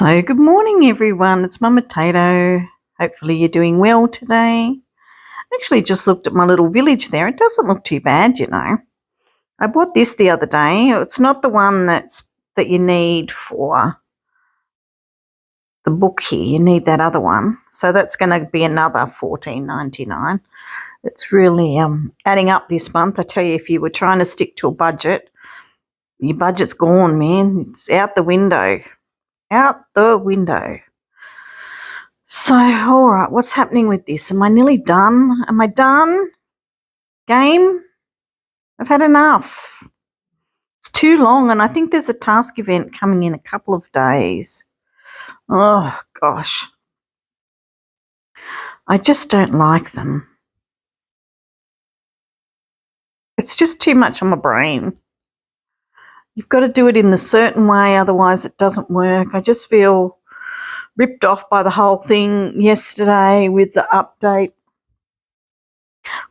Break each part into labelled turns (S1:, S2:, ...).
S1: So good morning everyone, it's Mumma Tato. Hopefully you're doing well today. I actually just looked at my little village there. It doesn't look too bad, you know. I bought this the other day. It's not the one that you need for the book here. You need that other one. So that's going to be another $14.99. It's really adding up this month. I tell you, if you were trying to stick to a budget, your budget's gone, man. It's out the window. Out the window. So, all right, what's happening with this? Am I nearly done? Am I done? Game? I've had enough. It's too long, and I think there's a task event coming in a couple of days. Oh, gosh. I just don't like them. It's just too much on my brain. You've got to do it in a certain way, otherwise it doesn't work. I just feel ripped off by the whole thing yesterday with the update.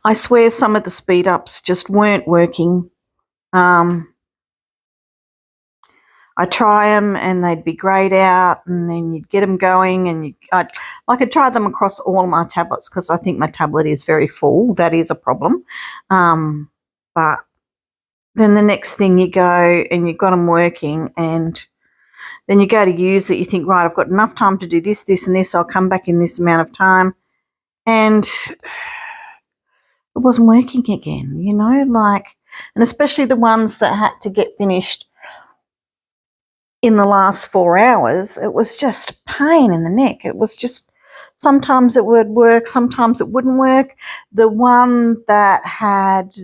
S1: I swear some of the speed ups just weren't working. I try them and they'd be grayed out, and then you'd get them going, and I'd try them across all my tablets because I think my tablet is very full. That is a problem. But then the next thing you go and you've got them working, and then you go to use it, you think, right, I've got enough time to do this, this and this, I'll come back in this amount of time. And it wasn't working again, you know, and especially the ones that had to get finished in the last 4 hours, it was just a pain in the neck. It was just, sometimes it would work, sometimes it wouldn't work. The one that had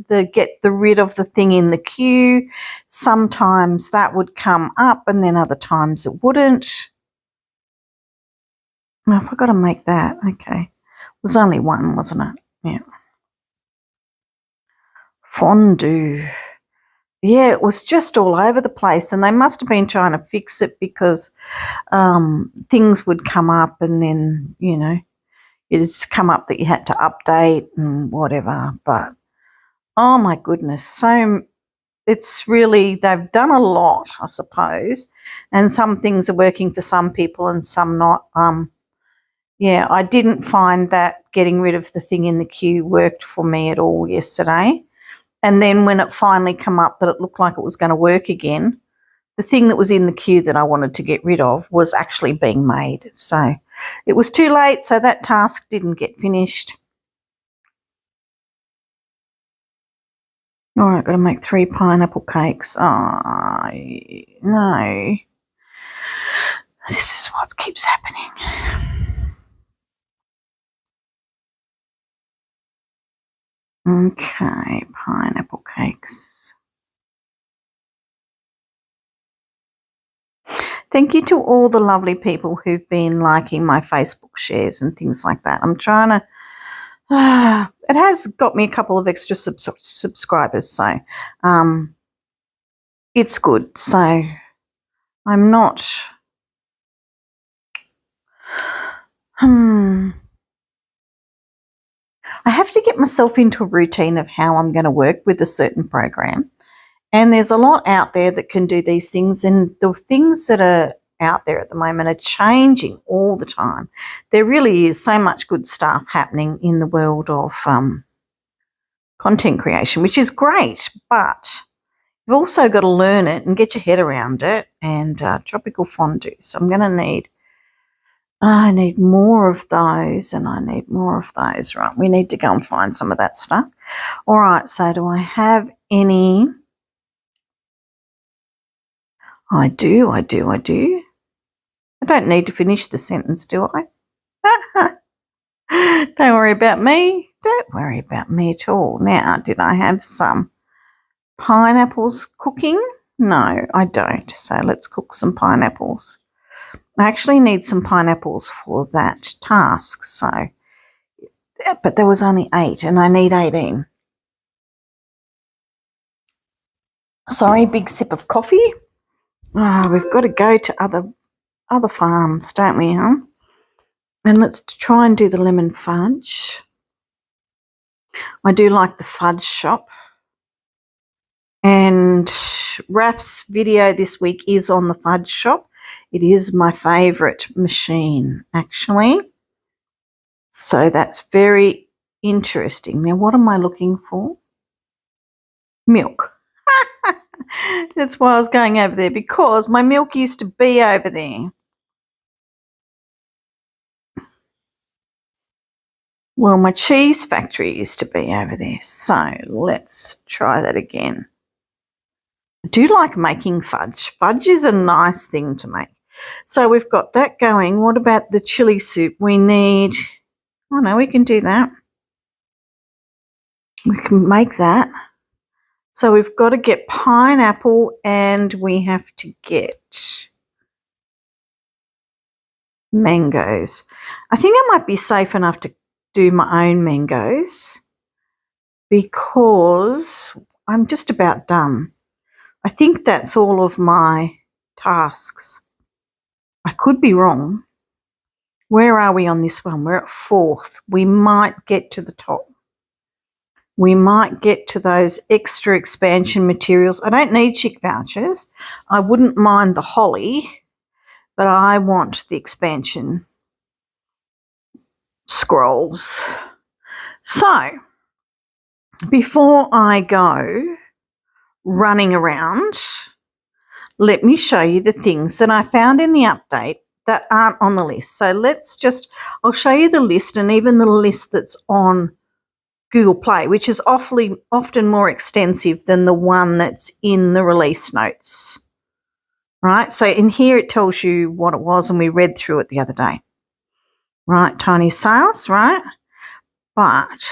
S1: get rid of the thing in the queue, sometimes that would come up and then other times it wouldn't. No, I forgot to make that. Okay. It was only one, wasn't it? Yeah. Fondue. Yeah, it was just all over the place, and they must have been trying to fix it because things would come up and then, you know, it's come up that you had to update and whatever. But, oh, my goodness. So it's really, they've done a lot, I suppose, and some things are working for some people and some not. Yeah, I didn't find that getting rid of the thing in the queue worked for me at all yesterday. And then when it finally come up that it looked like it was going to work again, the thing that was in the queue that I wanted to get rid of was actually being made. So it was too late, so that task didn't get finished. All right, got to make 3 pineapple cakes. Oh, no. This is what keeps happening. Okay, pineapple cakes. Thank you to all the lovely people who've been liking my Facebook shares and things like that. I'm trying to, it has got me a couple of extra subscribers, so it's good. So I'm not, I have to get myself into a routine of how I'm going to work with a certain program. And there's a lot out there that can do these things, and the things that are out there at the moment are changing all the time. There really is so much good stuff happening in the world of content creation, which is great, but you've also got to learn it and get your head around it. And tropical fondue. So I'm going to need, I need more of those, and I need more of those. Right, we need to go and find some of that stuff. All right, so do I have any? I do. I don't need to finish the sentence, do I? Don't worry about me. Don't worry about me at all. Now, did I have some pineapples cooking? No, I don't. So let's cook some pineapples. I actually need some pineapples for that task. So, but there was only 8 and I need 18. Sorry, big sip of coffee. Oh, we've got to go to other farms, don't we, huh? And let's try and do the lemon fudge. I do like the fudge shop. And Raf's video this week is on the fudge shop. It is my favourite machine, actually. So that's very interesting. Now, what am I looking for? Milk. That's why I was going over there, because my milk used to be over there. Well, my cheese factory used to be over there. So let's try that again. I do like making fudge. Fudge is a nice thing to make. So we've got that going. What about the chili soup? We need, oh no, we can do that. We can make that. So we've got to get pineapple and we have to get mangoes. I think I might be safe enough to do my own mangoes because I'm just about done. I think that's all of my tasks. I could be wrong. Where are we on this one? We're at 4th. We might get to the top. We might get to those extra expansion materials. I don't need chick vouchers. I wouldn't mind the holly, but I want the expansion scrolls. So, before I go running around, let me show you the things that I found in the update that aren't on the list. So I'll show you the list and even the list that's on Google Play, which is often more extensive than the one that's in the release notes, right? So in here it tells you what it was, and we read through it the other day, right? Tiny sales, right? But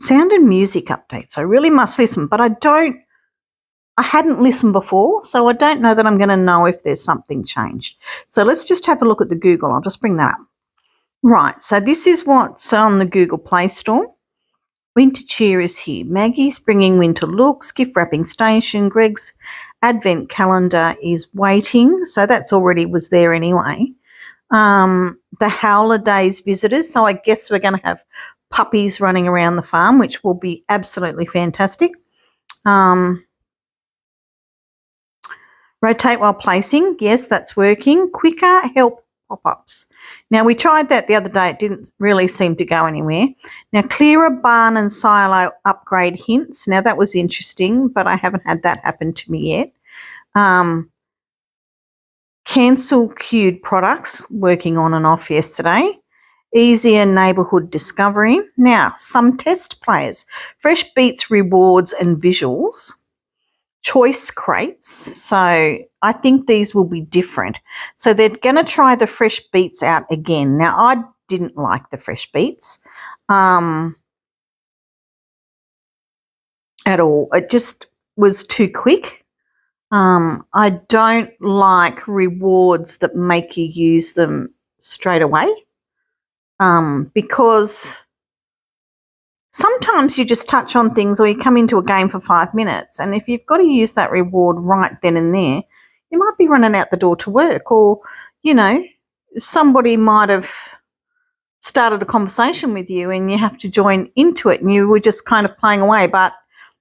S1: sound and music updates, I really must listen, but I hadn't listened before, so I don't know that I'm going to know if there's something changed. So let's just have a look at the Google. I'll just bring that up. Right, so this is what's on the Google Play Store. Winter cheer is here. Maggie's bringing winter looks. Gift wrapping station. Greg's advent calendar is waiting. So that's already was there anyway. The Howler Days visitors. So I guess we're going to have puppies running around the farm, which will be absolutely fantastic. Rotate while placing. Yes, that's working. Quicker help pop-ups. Now, we tried that the other day. It didn't really seem to go anywhere. Now, clearer barn and silo upgrade hints. Now, that was interesting, but I haven't had that happen to me yet. Cancel queued products, working on and off yesterday. Easier neighbourhood discovery. Now, some test players. Fresh beets, rewards and visuals. Choice crates. So I think these will be different. So they're going to try the fresh beets out again. Now, I didn't like the fresh beets at all. It just was too quick. I don't like rewards that make you use them straight away because sometimes you just touch on things or you come into a game for 5 minutes, and if you've got to use that reward right then and there, you might be running out the door to work, or, you know, somebody might have started a conversation with you and you have to join into it and you were just kind of playing away, but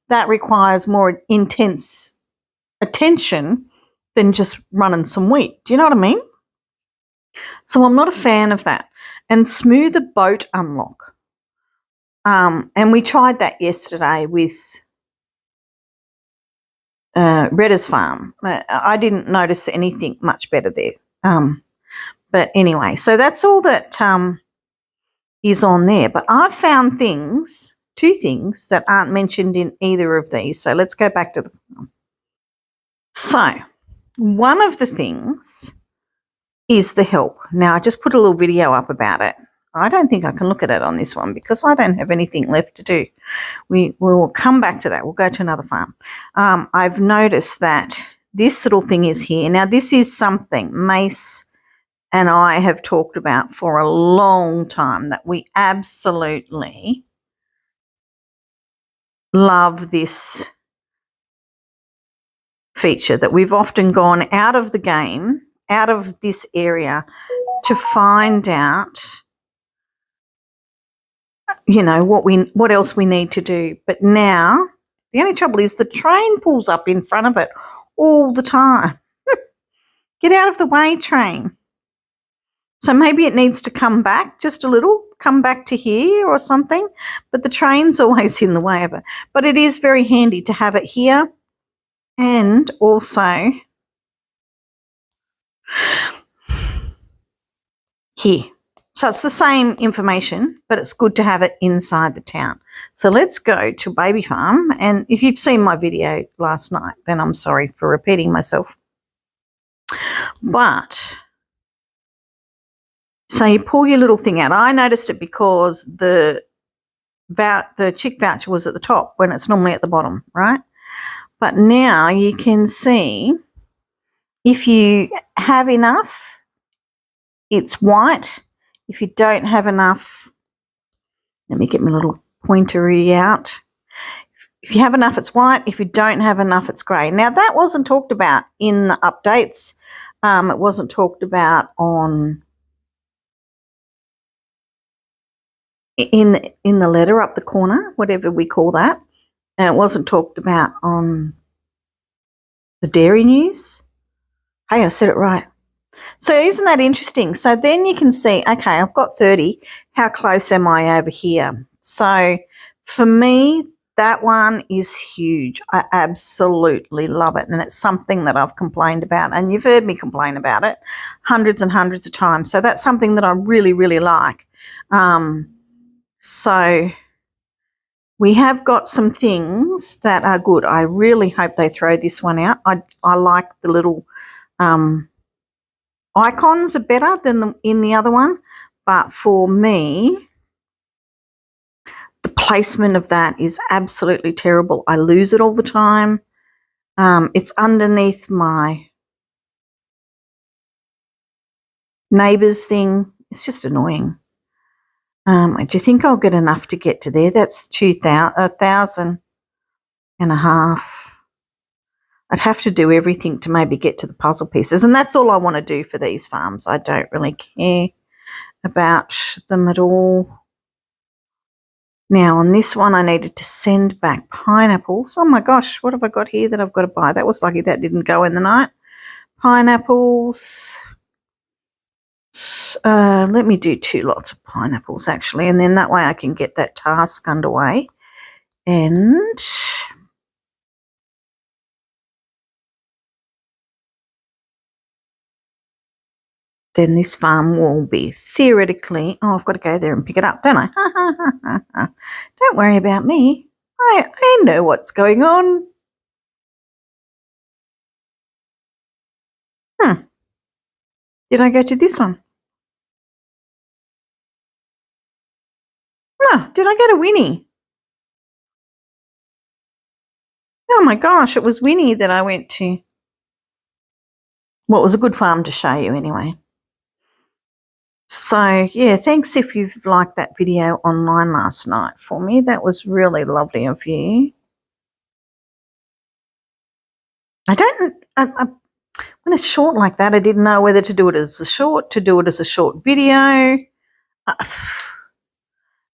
S1: that requires more intense attention than just running some wheat. Do you know what I mean? So I'm not a fan of that. And smoother boat unlock. And we tried that yesterday with Redder's Farm. I didn't notice anything much better there. But anyway, so that's all that is on there. But I've found two things that aren't mentioned in either of these. So let's go back to the farm. So one of the things is the help. Now, I just put a little video up about it. I don't think I can look at it on this one because I don't have anything left to do. We will come back to that. We'll go to another farm. I've noticed that this little thing is here. Now, this is something Mace and I have talked about for a long time, that we absolutely love this feature, that we've often gone out of the game, out of this area to find out, you know, what else we need to do. But now the only trouble is the train pulls up in front of it all the time. Get out of the way, train. So maybe it needs to come back just a little, come back to here or something. But the train's always in the way of it. But it is very handy to have it here and also here. So it's the same information, but it's good to have it inside the town. So let's go to Baby Farm. And if you've seen my video last night, then I'm sorry for repeating myself. But, so you pull your little thing out. I noticed it because the chick voucher was at the top when it's normally at the bottom, right? But now you can see if you have enough, it's white. If you don't have enough, let me get my little pointery out. If you have enough, it's white. If you don't have enough, it's grey. Now, that wasn't talked about in the updates. It wasn't talked about in the letter up the corner, whatever we call that. And it wasn't talked about on the dairy news. Hey, I said it right. So isn't that interesting? So then you can see, okay, I've got 30. How close am I over here? So for me, that one is huge. I absolutely love it. And it's something that I've complained about. And you've heard me complain about it hundreds and hundreds of times. So that's something that I really, really like. So we have got some things that are good. I really hope they throw this one out. I like the little icons are better than in the other one. But for me, the placement of that is absolutely terrible. I lose it all the time. It's underneath my neighbour's thing. It's just annoying. Do you think I'll get enough to get to there? That's 1,500. I'd have to do everything to maybe get to the puzzle pieces. And that's all I want to do for these farms. I don't really care about them at all. Now, on this one, I needed to send back pineapples. Oh, my gosh, what have I got here that I've got to buy? That was lucky that didn't go in the night. Pineapples. Let me do 2 lots of pineapples, actually, and then that way I can get that task underway. And then this farm will be theoretically, oh, I've got to go there and pick it up, don't I? Don't worry about me. I know what's going on. Did I go to this one? No, did I go to Winnie? Oh my gosh, it was Winnie that I went to. Well, it was a good farm to show you anyway. So, yeah, thanks if you've liked that video online last night for me. That was really lovely of you. When it's short like that, I didn't know whether to do it as a short, to do it as a short video.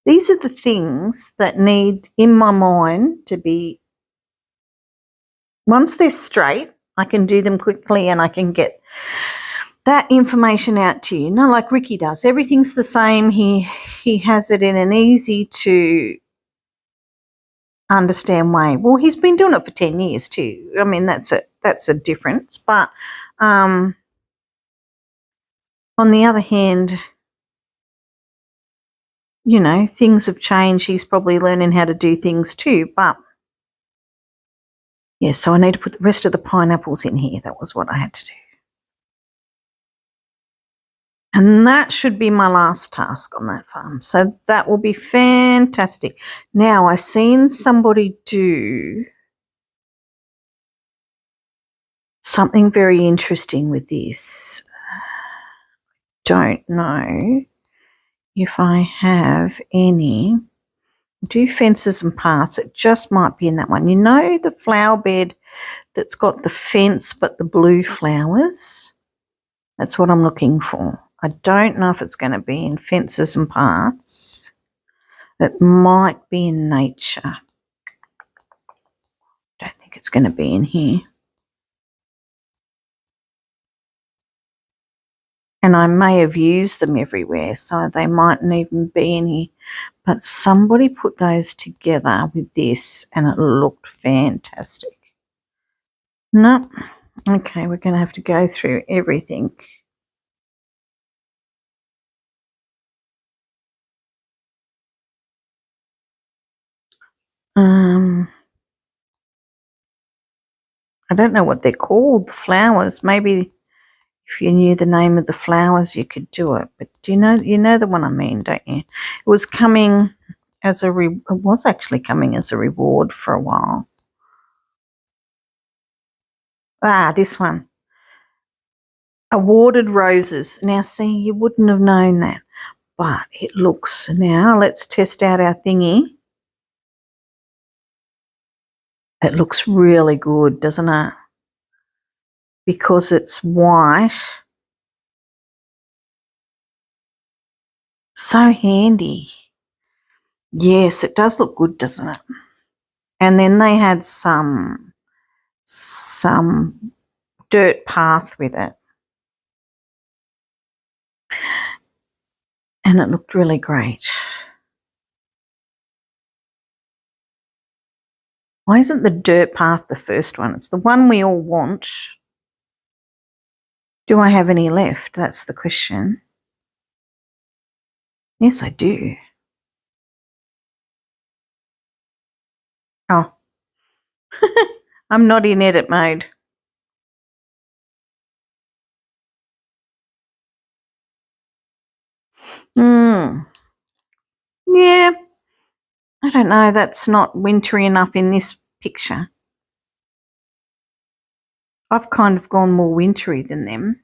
S1: These are the things that need, in my mind, to be, once they're straight, I can do them quickly and I can get that information out to you. Not like Ricky does. Everything's the same. He has it in an easy to understand way. Well, he's been doing it for 10 years too. I mean, that's a difference. But on the other hand, you know, things have changed. He's probably learning how to do things too. But yeah, so I need to put the rest of the pineapples in here. That was what I had to do. And that should be my last task on that farm. So that will be fantastic. Now, I've seen somebody do something very interesting with this. Don't know if I have any. Do fences and paths. It just might be in that one. You know the flower bed that's got the fence but the blue flowers? That's what I'm looking for. I don't know if it's going to be in fences and paths. It might be in nature. Don't think it's going to be in here. And I may have used them everywhere, so they mightn't even be in here. But somebody put those together with this and it looked fantastic. No. Okay, we're going to have to go through everything. I don't know what they're called, the flowers. Maybe if you knew the name of the flowers, you could do it. But do you know the one I mean, don't you? It was coming as it was actually coming as a reward for a while. Ah, this one. Awarded roses. Now, see, you wouldn't have known that, but it looks. Now, let's test out our thingy. It looks really good, doesn't it? Because it's white. So handy. Yes, it does look good, doesn't it? And then they had some dirt path with it. And it looked really great. Why isn't the dirt path the first one? It's the one we all want. Do I have any left? That's the question. Yes, I do. Oh. I'm not in edit mode. Yeah. I don't know. That's not wintry enough in this picture. I've kind of gone more wintry than them.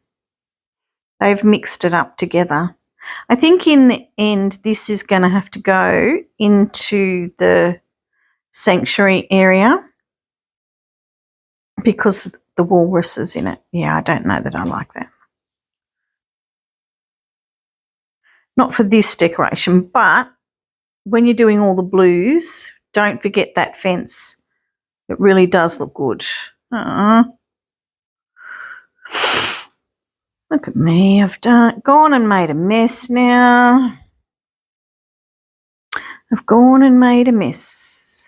S1: They've mixed it up together. I think in the end, this is going to have to go into the sanctuary area because the walrus is in it. Yeah, I don't know that I like that. Not for this decoration, but when you're doing all the blues, don't forget that fence. It really does look good. Look at me. I've gone and made a mess now. I've gone and made a mess.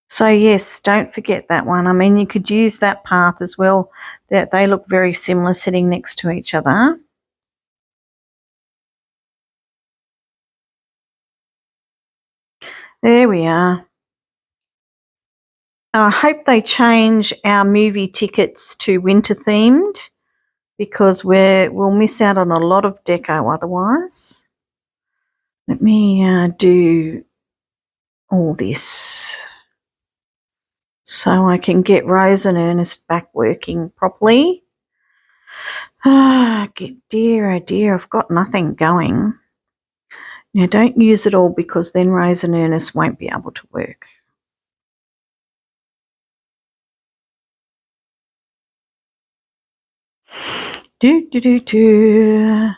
S1: So yes, don't forget that one. I mean, you could use that path as well. That they look very similar sitting next to each other. There we are. I hope they change our movie tickets to winter themed because we'll miss out on a lot of deco otherwise. Let me do all this so I can get Rose and Ernest back working properly. Dear, oh dear, I've got nothing going. Now don't use it all because then Rose and Ernest won't be able to work. Oh,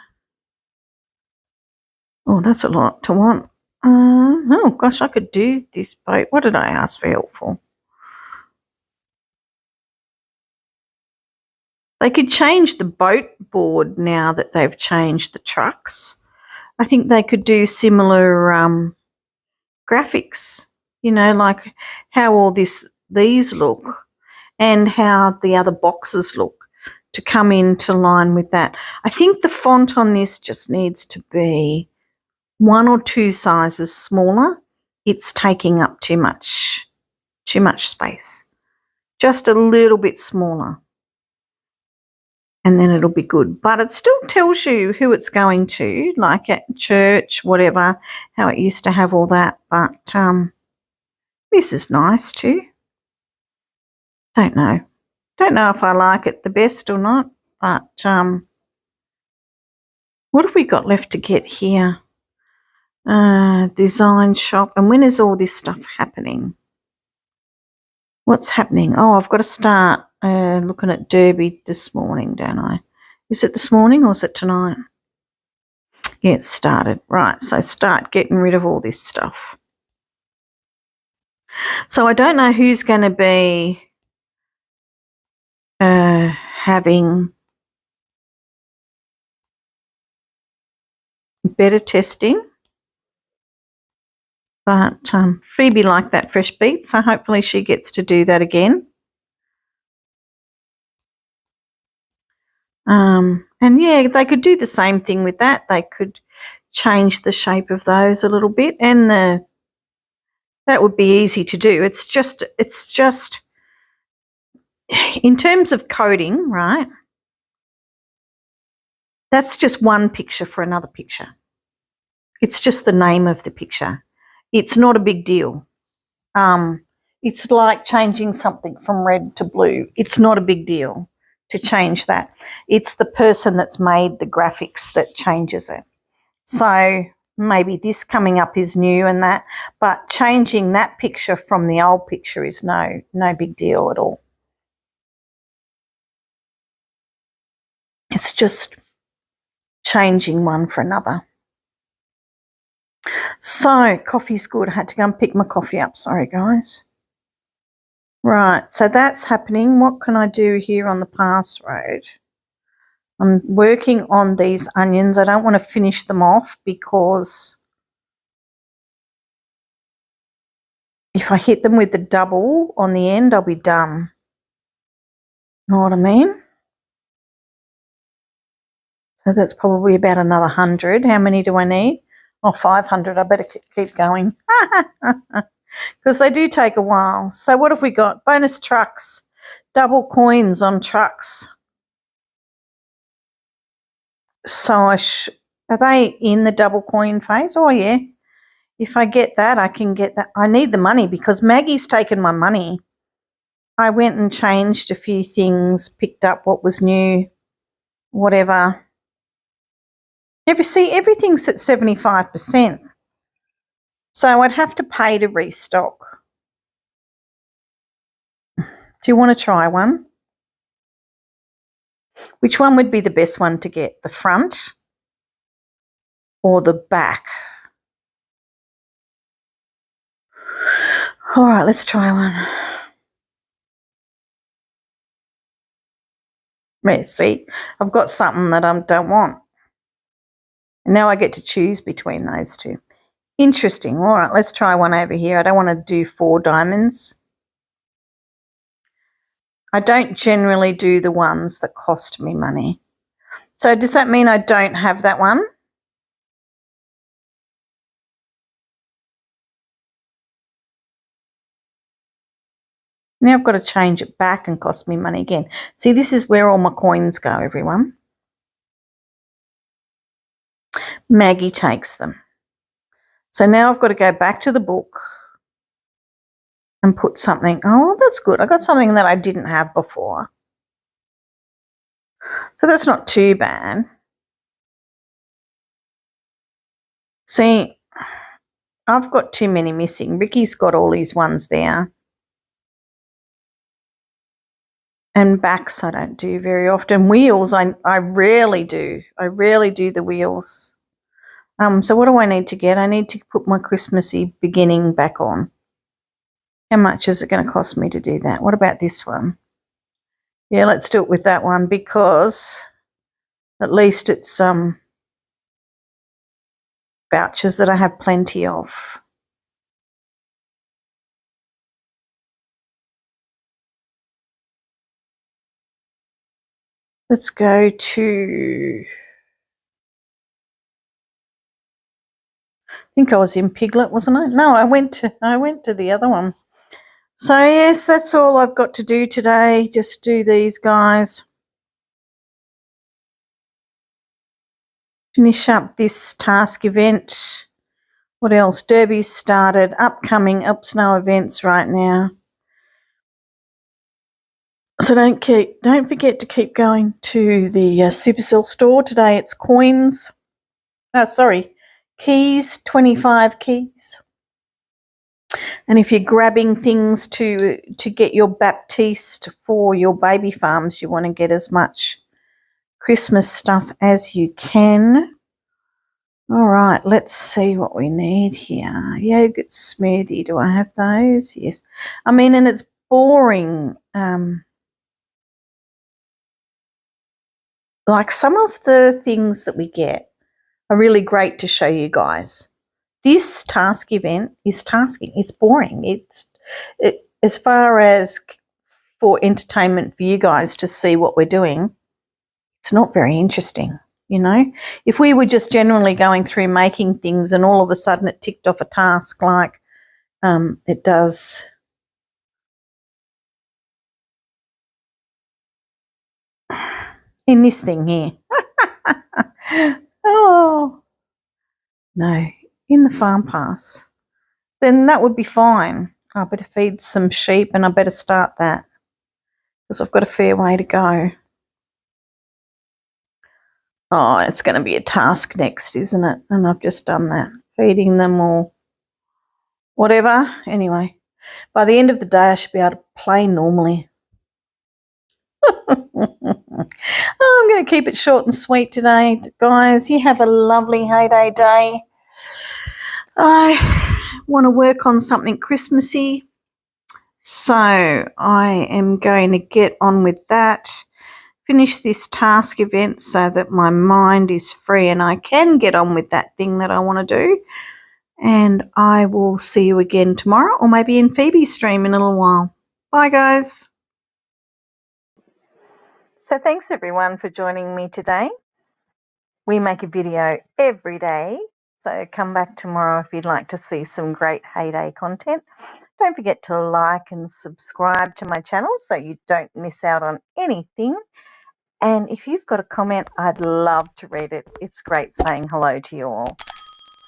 S1: that's a lot to want. Oh gosh, I could do this boat. What did I ask for help for? They could change the boat board now that they've changed the trucks. I think they could do similar graphics, like how all these look and how the other boxes look to come into line with that. I think the font on this just needs to be 1 or 2 sizes smaller. It's taking up too much space. Just a little bit smaller. And then it'll be good. But it still tells you who it's going to, like at church, whatever, how it used to have all that. But this is nice too. Don't know. Don't know if I like it the best or not. But what have we got left to get here? Design shop. And when is all this stuff happening? What's happening? Oh, I've got to start looking at Derby this morning, don't I? Is it this morning or is it tonight? Yeah, it started. Right, so start getting rid of all this stuff. So I don't know who's going to be having better testing. But Phoebe liked that fresh beet, so hopefully she gets to do that again. And yeah, they could do the same thing with that. They could change the shape of those a little bit, and that would be easy to do. It's just in terms of coding, right? That's just one picture for another picture. It's just the name of the picture. It's not a big deal. It's like changing something from red to blue. It's not a big deal to change that. It's the person that's made the graphics that changes it. So maybe this coming up is new and that, but changing that picture from the old picture is no big deal at all. It's just changing one for another. So coffee's good. I had to go and pick my coffee up. Sorry, guys. Right, so that's happening. What can I do here on the pass road? I'm working on these onions. I don't want to finish them off because if I hit them with the double on the end, I'll be done. Know what I mean? So that's probably about another 100. How many do I need? Oh, 500. I better keep going. Because they do take a while. So what have we got? Bonus trucks. Double coins on trucks. So are they in the double coin phase? Oh, yeah. If I get that, I can get that. I need the money because Maggie's taken my money. I went and changed a few things, picked up what was new, whatever. See, everything's at 75%. So I'd have to pay to restock. Do you want to try one? Which one would be the best one to get? The front or the back? All right, let's try one. Yeah, see, I've got something that I don't want. And now I get to choose between those two. Interesting. All right, let's try one over here. I don't want to do 4 diamonds. I don't generally do the ones that cost me money. So does that mean I don't have that one? Now I've got to change it back and cost me money again. See, this is where all my coins go, everyone. Maggie takes them. So now I've got to go back to the book and put something. Oh, that's good. I got something that I didn't have before. So that's not too bad. See, I've got too many missing. Ricky's got all these ones there. And backs I don't do very often. Wheels I rarely do. I rarely do the wheels. So what do I need to get? I need to put my Christmassy beginning back on. How much is it going to cost me to do that? What about this one? Yeah, let's do it with that one because at least it's vouchers that I have plenty of. Let's go to, I think I was in Piglet, wasn't I? No, I went to the other one. So yes, that's all I've got to do today. Just do these guys. Finish up this task event. What else? Derby's started. Upcoming. Oops, no events right now. So don't forget to keep going to the Supercell store today. It's coins. Keys. 25 keys. And if you're grabbing things to get your Baptiste for your baby farms, you want to get as much Christmas stuff as you can. All right, let's see what we need here. Yogurt smoothie. Do I have those? Yes. I mean, and it's boring. Like some of the things that we get are really great to show you guys. This task event is tasking. It's boring. As far as for entertainment for you guys to see what we're doing, it's not very interesting, you know. If we were just generally going through making things and all of a sudden it ticked off a task like it does in this thing here. Oh, no, in the farm pass, then that would be fine. I better feed some sheep and I better start that because I've got a fair way to go. Oh, it's going to be a task next, isn't it? And I've just done that, feeding them or whatever. Anyway, by the end of the day, I should be able to play normally. I'm going to keep it short and sweet today, guys. You have a lovely Heyday day. I want to work on something Christmassy, so I am going to get on with that. Finish this task event so that my mind is free and I can get on with that thing that I want to do. And I will see you again tomorrow or maybe in Phoebe's stream in a little while. Bye, guys. So thanks, everyone, for joining me today. We make a video every day, so come back tomorrow if you'd like to see some great Heyday content. Don't forget to like and subscribe to my channel so you don't miss out on anything. And if you've got a comment, I'd love to read it. It's great saying hello to you all.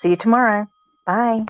S1: See you tomorrow. Bye.